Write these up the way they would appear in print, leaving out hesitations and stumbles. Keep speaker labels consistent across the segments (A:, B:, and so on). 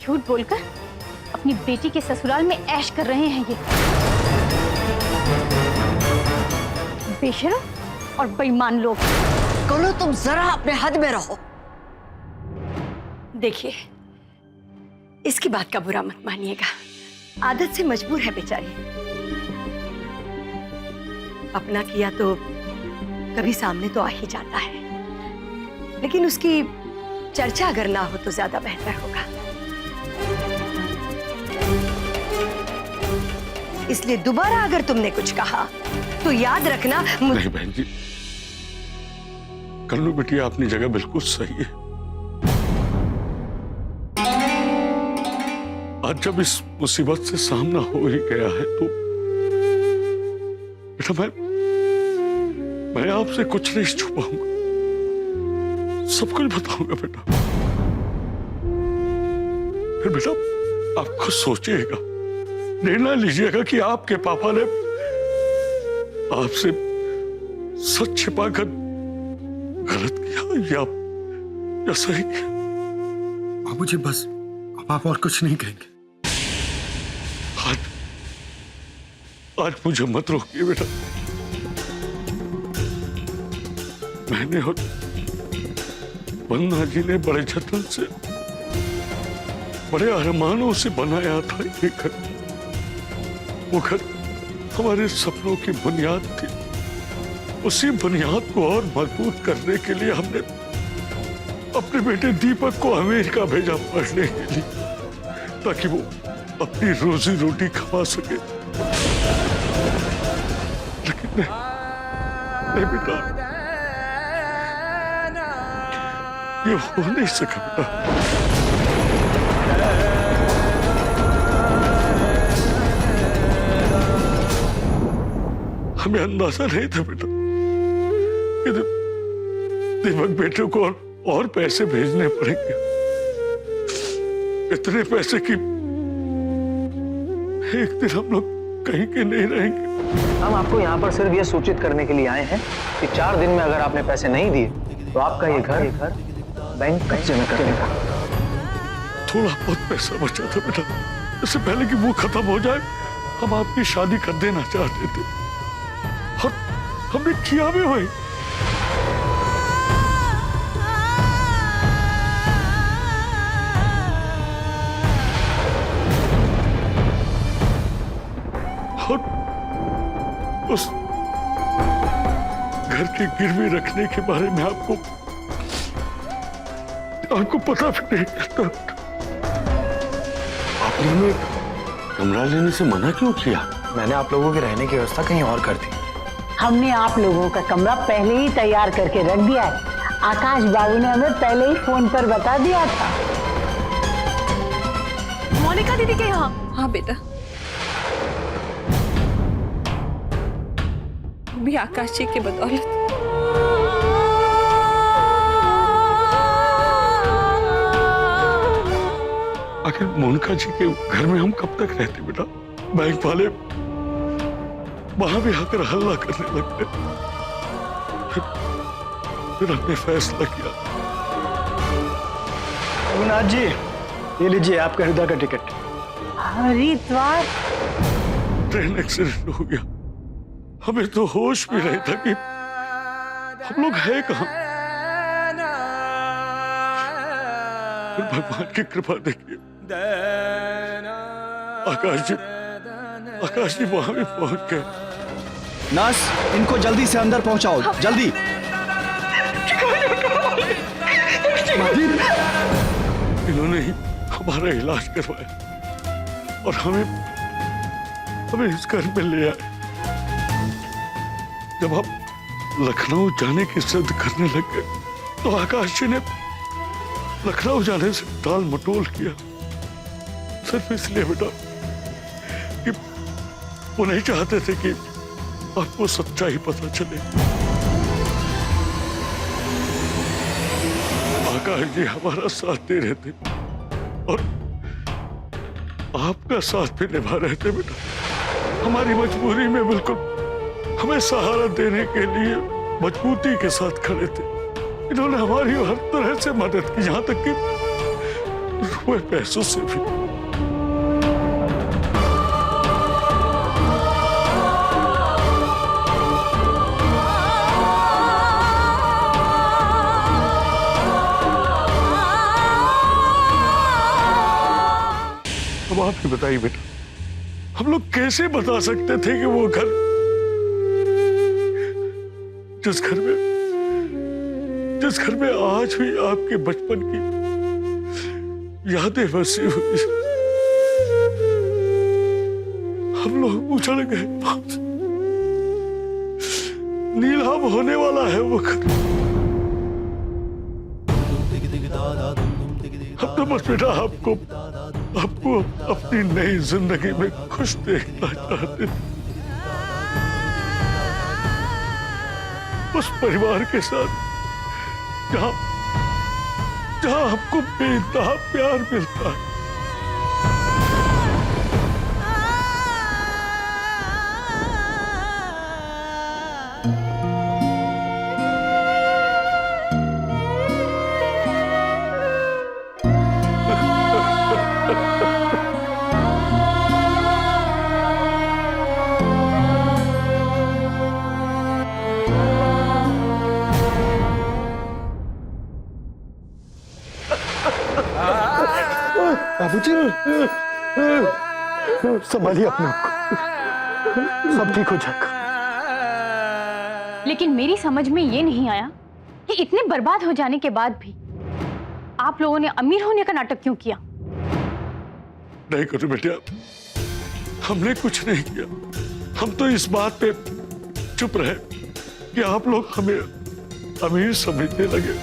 A: झूठ बोलकर अपनी बेटी के ससुराल में ऐश कर रहे हैं ये बेशरम और बेईमान लोग।
B: कलो तुम जरा अपने हद में रहो।
C: देखिए, इसकी बात का बुरा मत मानिएगा, आदत से मजबूर है बेचारी। अपना किया तो कभी सामने तो आ ही जाता है, लेकिन उसकी चर्चा अगर ना हो तो ज्यादा बेहतर होगा। इसलिए दोबारा अगर तुमने कुछ कहा तो याद रखना।
D: नहीं बहन जी, कन्नू बिटिया अपनी जगह बिल्कुल सही है। आज जब इस मुसीबत से सामना हो ही गया है तो बेटा मैं आपसे कुछ नहीं छुपाऊंगा, सब कुछ बताऊंगा बेटा। फिर बेटा आप खुद सोचिएगा, निर्णय लीजिएगा कि आपके पापा ने आपसे सच छिपाकर गलत किया या सही किया।
E: बाबूजी बस, अब आप और कुछ नहीं कहेंगे।
D: आज मुझे मत रोकिए बेटा। मैंने और वंदना जी ने बड़े जतन से, बड़े अरमानों से बनाया था ये घर। वो घर हमारे सपनों की बुनियाद थी। उसी बुनियाद को और मजबूत करने के लिए हमने अपने बेटे दीपक को अमेरिका भेजा पढ़ने के लिए, ताकि वो अपनी रोजी रोटी कमा सके। लेकिन नहीं बेटा, ये हो नहीं सका बेटा। हमें अंदाजा नहीं था बेटा कि दीपक बेटे को और पैसे भेजने पड़ेंगे। इतने पैसे कि एक दिन हम लोग कहीं के नहीं रहेंगे।
F: हम आपको यहाँ पर सिर्फ ये सूचित करने के लिए आए हैं कि 4 दिन में अगर आपने पैसे नहीं दिए तो आपका ये घर बैंक कब्जे में कर लेगा।
D: थोड़ा बहुत पैसा बचा था बेटा, इससे पहले कि वो खत्म हो जाए हम आपकी शादी कर देना चाहते थे, और हमने किया भी वही। और उस घर के गिरवी रखने के बारे में आपको पता भी नहीं था।
E: आपने हमें कमरा लेने से मना क्यों किया?
F: मैंने आप लोगों की रहने की व्यवस्था कहीं और कर दी।
G: हमने आप लोगों का कमरा पहले ही तैयार करके रख दिया है। आकाश बाबू ने हमें पहले ही फोन पर बता दिया था।
A: मोनिका दीदी के यहाँ? हाँ बेटा, भी आकाश जी की बदौलत।
D: आखिर मोनिका जी के घर में हम कब तक रहते बेटा? बैंक वाले वहां भी आकर हल्ला करने लगते। फिर हमने फैसला किया।
F: रघुनाथ जी, ये लीजिए आपका हृदय का टिकट।
G: हरिद्वार?
D: ट्रेन एक्सीडेंट हो गया, हमें तो होश भी नहीं था कि हम लोग है कहां। फिर भगवान की कृपा देखिए, आकाश जी वहां भी पहुंच गए।
F: नर्स, इनको जल्दी से अंदर पहुंचाओ, जल्दी।
D: इन्होंने ही हमारा इलाज करवाया और हमें इस घर में ले आए। जब आप लखनऊ जाने की जिद करने लग गए तो आकाश जी ने लखनऊ जाने से टाल मटोल किया, सिर्फ इसलिए बेटा कि वो नहीं चाहते थे कि आपको सच्चाई पता चले। आकाश जी हमारा साथ दे रहे थे और आपका साथ भी निभा रहे थे बेटा। हमारी मजबूरी में बिल्कुल हमें सहारा देने के लिए मजबूती के साथ खड़े थे। इन्होंने हमारी हर तरह से मदद की, यहाँ तक कि रुपए पैसों से भी। अब आप ही बताइए बेटा, हम लोग कैसे बता सकते थे कि वो घर, जिस घर में आज भी आपके बचपन की यादें बसी हुई, हम लोग उछल गए, नीलाम होने वाला है वो घर। हम तो बस बेटा आपको अपनी नई जिंदगी में खुश देखना चाहते थे, उस परिवार के साथ जहां आपको बेइंतहा प्यार मिलता है।
E: बाबूजी, संभालिए अपने आप को, सब ठीक हो जाएगा।
A: लेकिन मेरी समझ में ये नहीं आया कि इतने बर्बाद हो जाने के बाद भी आप लोगों ने अमीर होने का नाटक क्यों किया?
D: नहीं करो बेटा, हमने कुछ नहीं किया। हम तो इस बात पे चुप रहे कि आप लोग हमें अमीर समझने लगे,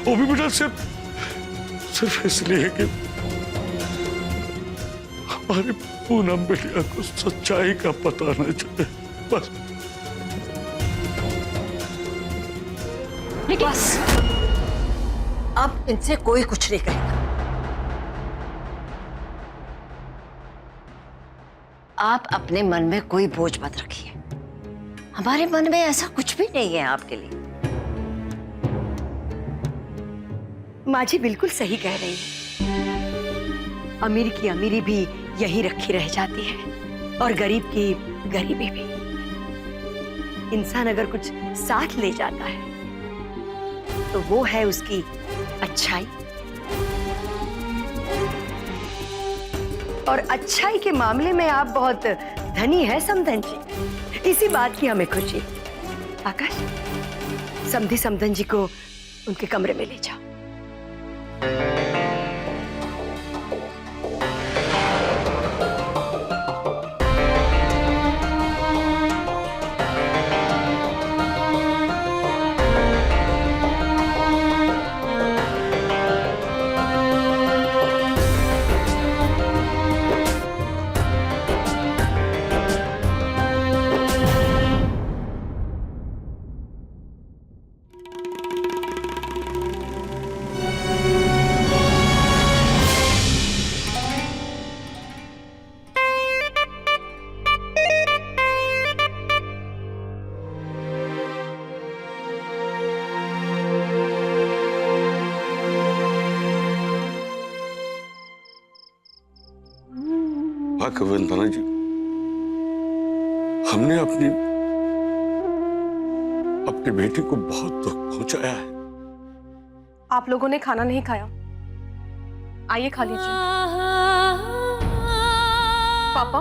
D: वो भी बेटा सिर्फ इसलिए कि हमारे पूनम बेटिया को सच्चाई का पता न चले, बस।
A: लेकिन
B: बस अब इनसे कोई कुछ नहीं कहेगा। आप अपने मन में कोई बोझ मत रखिए, हमारे मन में ऐसा कुछ भी नहीं है आपके लिए।
C: माँ जी बिल्कुल सही कह रही है। अमीर की अमीरी भी यही रखी रह जाती है और गरीब की गरीबी भी। इंसान अगर कुछ साथ ले जाता है तो वो है उसकी अच्छाई, और अच्छाई के मामले में आप बहुत धनी है समधन जी, इसी बात की हमें खुशी। आकाश, समधी समधन जी को उनके कमरे में ले जाओ।
D: वंदना जी, हमने अपनी बेटी को बहुत दुख पहुंचाया है।
H: आप लोगों ने खाना नहीं खाया, आइए खा लीजिए। पापा,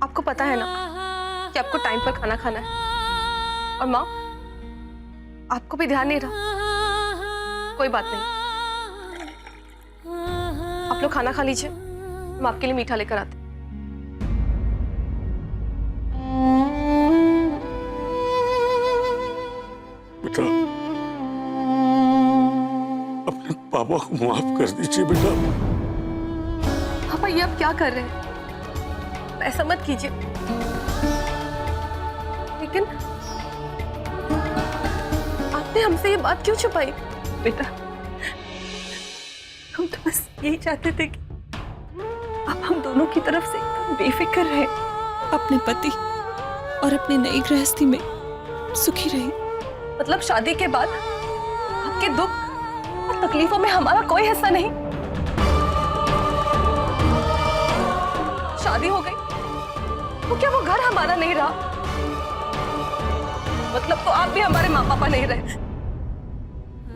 H: आपको पता है ना कि आपको टाइम पर खाना खाना है, और माँ आपको भी ध्यान नहीं रहा। कोई बात नहीं, आप लोग खाना खा लीजिए, हम आपके लिए मीठा लेकर आते।
D: बेटा, अपने पापा को माफ कर दीजिए बेटा।
H: पापा, ये आप क्या कर रहे हैं? ऐसा मत कीजिए। लेकिन आपने हमसे ये बात क्यों छुपाई? बेटा, हम तो बस यही चाहते थे कि आप हम दोनों की तरफ से एकदम बेफिक्र रहे,
I: अपने पति और अपनी नई गृहस्थी में सुखी रही।
H: मतलब शादी के बाद आपके दुख और तकलीफों में हमारा कोई हिस्सा नहीं। शादी हो गई तो क्या वो घर हमारा नहीं रहा? मतलब तो आप भी हमारे माँ पापा नहीं रहे?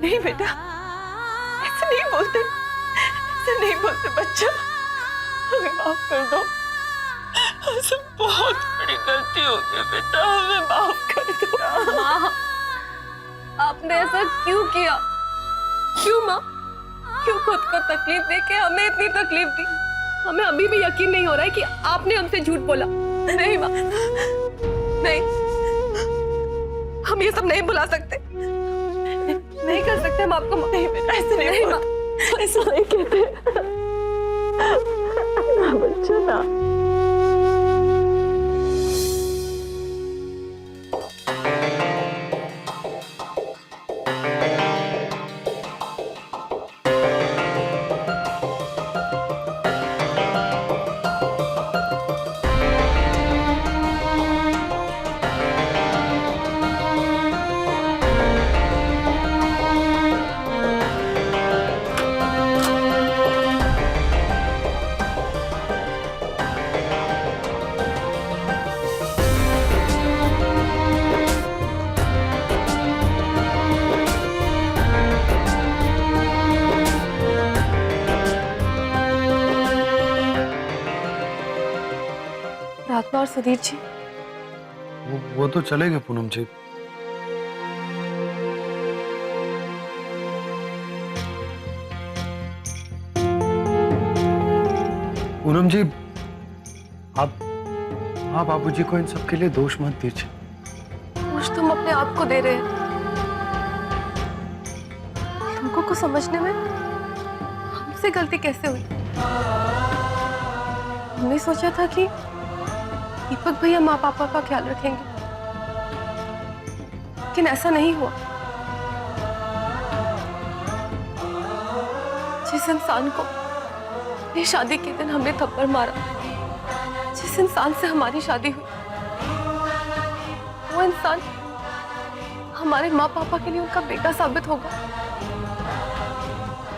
H: नहीं बेटा, ऐसे नहीं बोलते, ऐसे नहीं बोलते बच्चा। हमें माफ कर दो, हमसे बहुत बड़ी गलती हो गई बेटा, हमें माफ कर दो। माँ, आपने ऐसा क्यों किया? क्यों माँ? क्यों खुद को तकलीफ देके हमें इतनी तकलीफ दी? हमें अभी भी यकीन नहीं हो रहा है कि आपने हमसे झूठ बोला। नहीं माँ, नहीं, हम ये सब नहीं भुला सकते, नहीं कर सकते हम आपको। नहीं बेटा, ऐसे नहीं माँ, ऐसा नहीं कहते ना बच्चा ना। रात और सुधीर जी,
E: वो तो चले गए पूनम जी। पूनम जी, आप बाबूजी को इन सब के लिए दोष मत दीजिए।
H: दोष तुम अपने आप को दे रहे हैं। तुमको को समझने में हमसे गलती कैसे हुई? हमने सोचा था कि दीपक भैया माँ पापा का ख्याल रखेंगे, लेकिन ऐसा नहीं हुआ। जिस इंसान को अपनी शादी के दिन हमने थप्पड़ मारा, जिस इंसान से हमारी शादी हुई, वो इंसान हमारे माँ पापा के लिए उनका बेटा साबित होगा,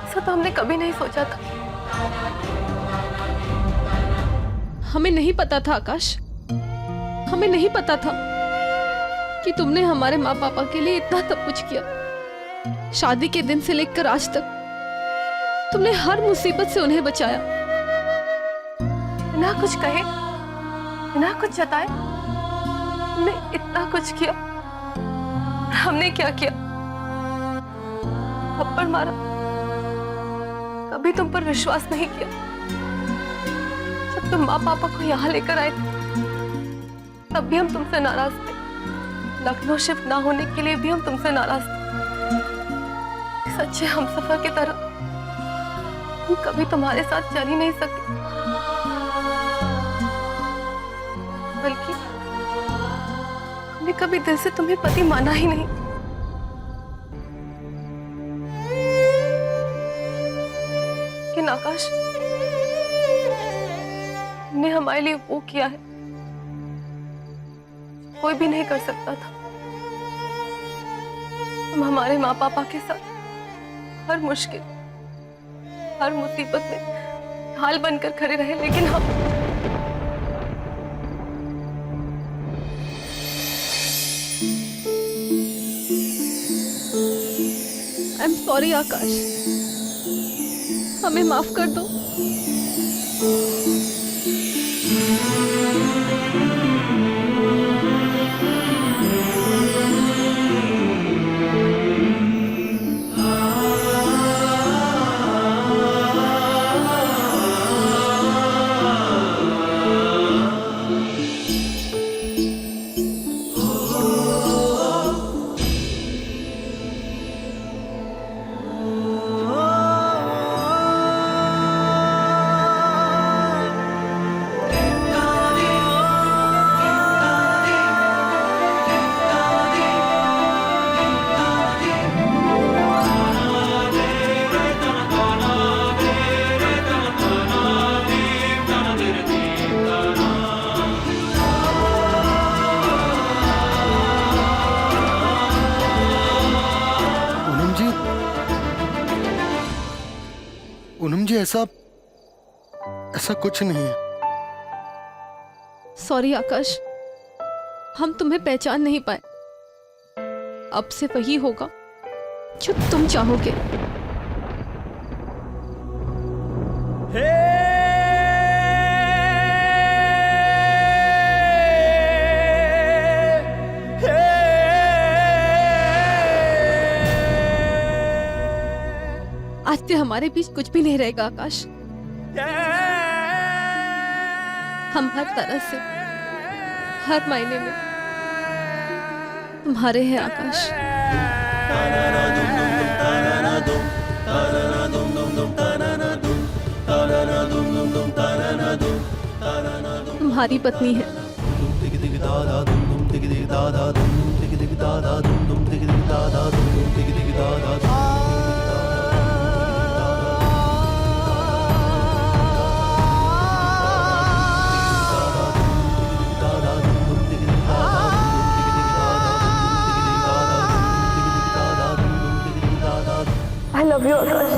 H: ऐसा तो हमने कभी नहीं सोचा था।
I: हमें नहीं पता था आकाश, हमें नहीं पता था कि तुमने हमारे माँ पापा के लिए इतना सब कुछ किया। शादी के दिन से लेकर आज तक तुमने हर मुसीबत से उन्हें बचाया।
H: बिना कुछ कहे, बिना कुछ जताए तुमने इतना कुछ किया। हमने क्या किया? थप्पड़ मारा, कभी तुम पर विश्वास नहीं किया। जब तुम माँ पापा को यहाँ लेकर आए थे तब भी हम तुमसे नाराज थे। लखनऊ शिफ्ट ना होने के लिए भी हम तुमसे नाराज थे। सच्चे हमसफर की तरह हम कभी तुम्हारे साथ चल ही नहीं सके, बल्कि हमने कभी दिल से तुम्हें पति माना ही नहीं। लेकिन आकाश, तुमने हमारे लिए वो किया है कोई भी नहीं कर सकता था। तुम हमारे माँ पापा के साथ हर मुश्किल, हर मुसीबत में ढाल बनकर खड़े रहे, लेकिन हम
I: आई एम सॉरी आकाश, हमें माफ कर दो।
E: जी ऐसा कुछ नहीं है।
I: सॉरी आकाश, हम तुम्हें पहचान नहीं पाए। अब से वही होगा जो तुम चाहोगे। आज से हमारे बीच कुछ भी नहीं रहेगा आकाश। हम हर तरह से, हर मायने में तुम्हारे हैं आकाश। तुम्हारी पत्नी है।
H: I love you, Akash.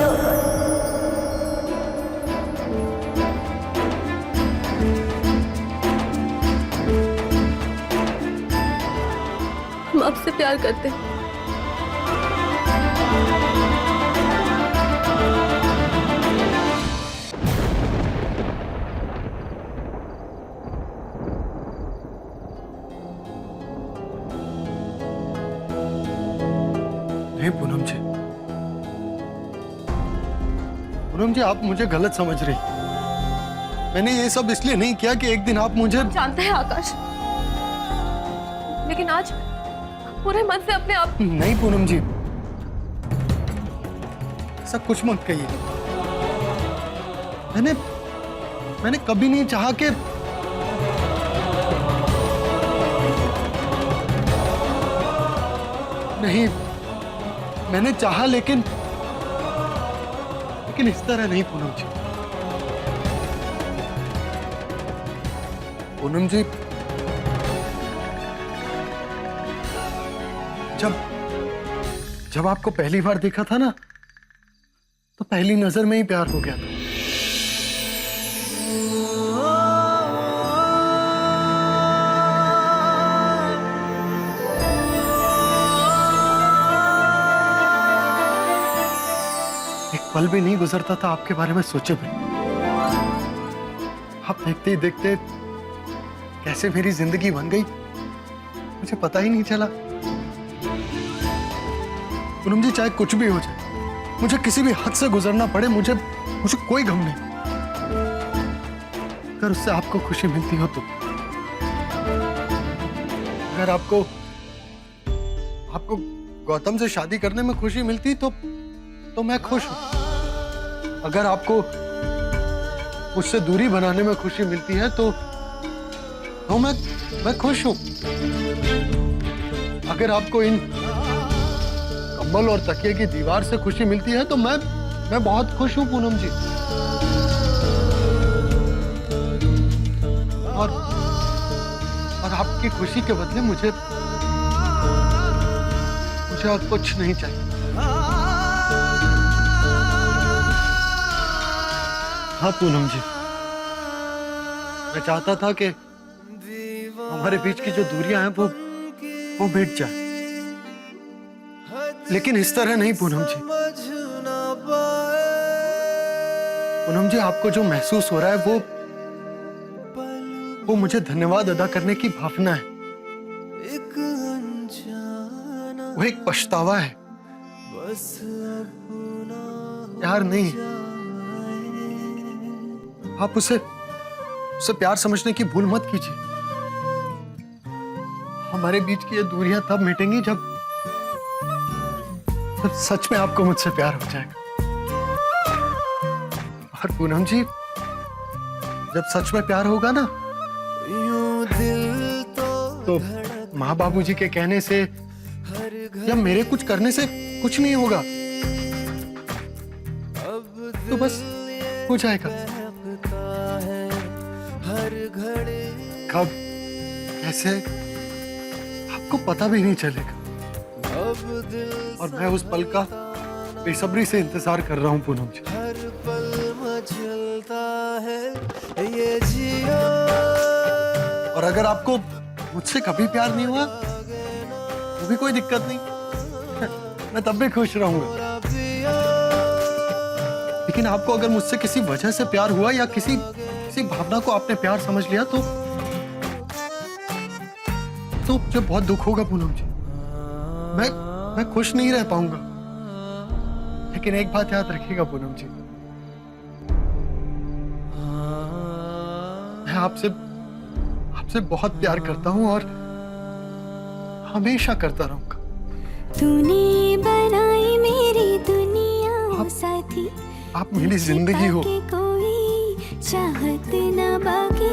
H: हम आपसे प्यार करते हैं।
E: नहीं पूनम जी, पूनम जी आप मुझे गलत समझ रही। मैंने ये सब इसलिए नहीं किया कि एक दिन आप मुझे।
H: जानते हैं आकाश, लेकिन आज पूरे मन से अपने आप।
E: नहीं पूनम जी, ऐसा कुछ मत कहिए। मैंने कभी नहीं चाहा कि नहीं, मैंने चाहा लेकिन इस तरह नहीं पूनम जी। पूनम जी जब आपको पहली बार देखा था ना, तो पहली नजर में ही प्यार हो गया था। एक पल भी नहीं गुजरता था आपके बारे में सोचे बिना। आप देखते ही देखते कैसे मेरी जिंदगी बन गई, मुझे पता ही नहीं चला। पूनम जी चाहे कुछ भी हो जाए, मुझे किसी भी हद से गुजरना पड़े, मुझे कोई गम नहीं। अगर उससे आपको खुशी मिलती हो तो, अगर आपको गौतम से शादी करने में खुशी मिलती तो मैं खुश हूं। अगर आपको मुझसे दूरी बनाने में खुशी मिलती है तो मैं खुश हूं। अगर आपको इन कंबल और तकिए की दीवार से खुशी मिलती है तो मैं बहुत खुश हूं पूनम जी। और आपकी खुशी के बदले मुझे और कुछ नहीं चाहिए। हाँ पूनम जी, मैं चाहता था कि हमारे बीच की जो दूरियां हैं वो मिट जाए, लेकिन इस तरह नहीं पूनम जी। पूनम जी आपको जो महसूस हो रहा है वो मुझे धन्यवाद अदा करने की भावना है, वो एक पछतावा है, प्यार नहीं। आप उसे प्यार समझने की भूल मत कीजिए। हमारे बीच की ये दूरियां तब मिटेंगी जब सच में आपको मुझसे प्यार हो जाएगा। और पूनम जी जब सच में प्यार होगा ना, तो माँ बाबूजी के कहने से या मेरे कुछ करने से कुछ नहीं होगा, तो बस हो जाएगा। कब कैसे आपको पता भी नहीं चलेगा। और मैं उस पल का बेसब्री से इंतजार कर रहा हूं पूनम जी। और अगर आपको मुझसे कभी प्यार नहीं हुआ तो भी कोई दिक्कत नहीं, मैं तब भी खुश रहूंगा। लेकिन आपको अगर मुझसे किसी वजह से प्यार हुआ या किसी भावना को आपने प्यार समझ लिया तो मुझे बहुत दुख होगा पूनम जी। मैं खुश नहीं रह पाऊंगा। लेकिन एक बात याद रखिएगा पूनम जी, मैं आपसे बहुत प्यार करता हूं और हमेशा करता रहूंगा।
J: तूने बनाई मेरी दुनिया साथी,
E: आप मेरी जिंदगी हो।
J: कोई चाहत न बाकी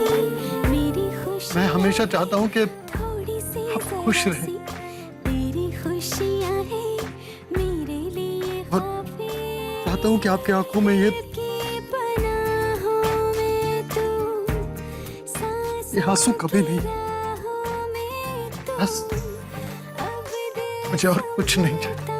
J: मेरी खुशी।
E: मैं हमेशा चाहता हूं कि आप खुश रहें।
J: तेरी खुशियां हैं मेरे लिए
E: और चाहता हूं कि आपकी आंखों में ये आंसू कभी नहीं, बस मुझे और कुछ नहीं चाहिए।